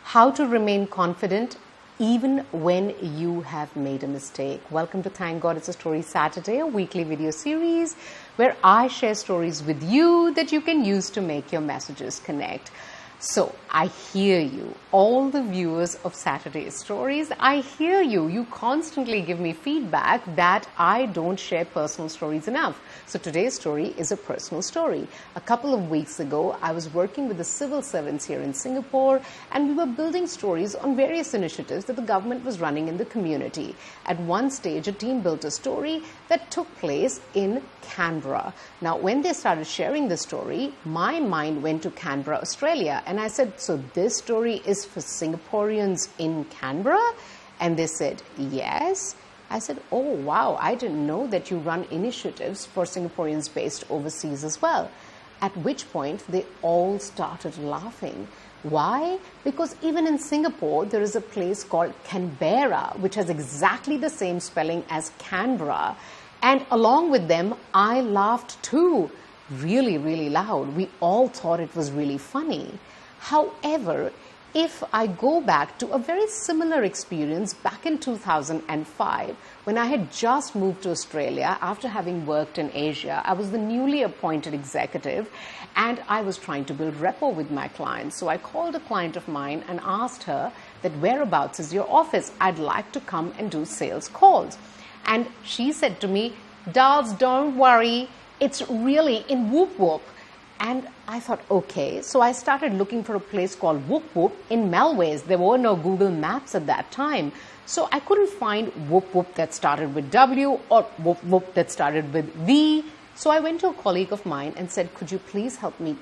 How to remain confident even when you have made a mistake. Welcome to Thank God It's a Story Saturday, a weekly video series where I share stories with you that you can use to make your messages connect. So I hear you, all the viewers of Saturday's stories, I hear you. You constantly give me feedback that I don't share personal stories enough. So today's story is a personal story. A couple of weeks ago, I was working with the civil servants here in Singapore, and we were building stories on various initiatives that the government was running in the community. At one stage, a team built a story that took place in Canberra. Now, when they started sharing the story, my mind went to Canberra, Australia. And I said, so this story is for Singaporeans in Canberra? And they said, yes. I said, oh, wow, I didn't know that you run initiatives for Singaporeans based overseas as well. At which point, they all started laughing. Why? Because even in Singapore, there is a place called Canberra, which has exactly the same spelling as Canberra. And along with them, I laughed too, really, really loud. We all thought it was really funny. However, if I go back to a very similar experience back in 2005, when I had just moved to Australia after having worked in Asia, I was the newly appointed executive and I was trying to build rapport with my clients. So I called a client of mine and asked her that whereabouts is your office? I'd like to come and do sales calls. And she said to me, Dolls, don't worry, it's really in Whoop Whoop. And I thought, okay. So I started looking for a place called Whoop Whoop in Melways. There were no Google Maps at that time. So I couldn't find Whoop Whoop that started with W or Whoop Whoop that started with V. So I went to a colleague of mine and said, could you please help me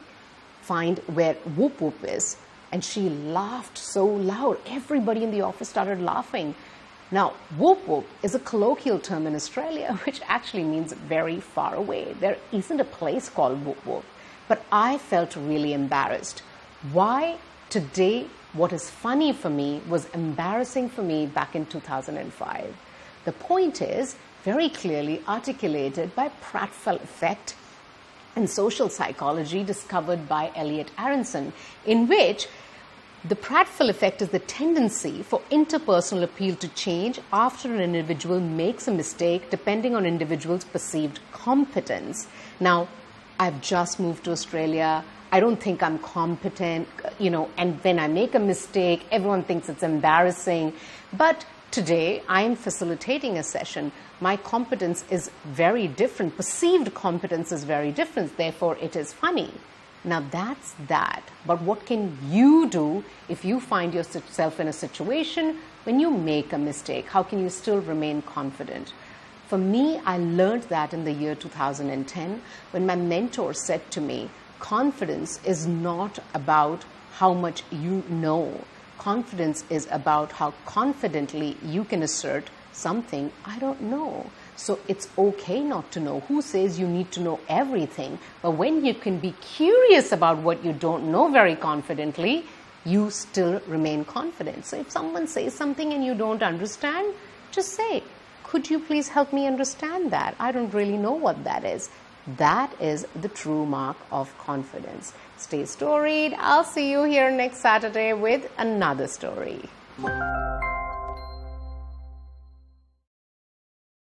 find where Whoop Whoop is? And she laughed so loud. Everybody in the office started laughing. Now, Whoop Whoop is a colloquial term in Australia, which actually means very far away. There isn't a place called Whoop Whoop. But I felt really embarrassed. Why today what is funny for me was embarrassing for me back in 2005. The point is very clearly articulated by Pratfall effect in social psychology discovered by Elliot Aronson, in which the Pratfall effect is the tendency for interpersonal appeal to change after an individual makes a mistake depending on individual's perceived competence. Now, I've just moved to Australia. I don't think I'm competent, and when I make a mistake, everyone thinks it's embarrassing. But today, I'm facilitating a session. My competence is very different. Perceived competence is very different. Therefore, it is funny. Now, that's that. But what can you do if you find yourself in a situation when you make a mistake? How can you still remain confident? For me, I learned that in the year 2010 when my mentor said to me, confidence is not about how much you know. Confidence is about how confidently you can assert something I don't know. So it's okay not to know. Who says you need to know everything? But when you can be curious about what you don't know very confidently, you still remain confident. So if someone says something and you don't understand, just say, could you please help me understand that? I don't really know what that is. That is the true mark of confidence. Stay storied. I'll see you here next Saturday with another story.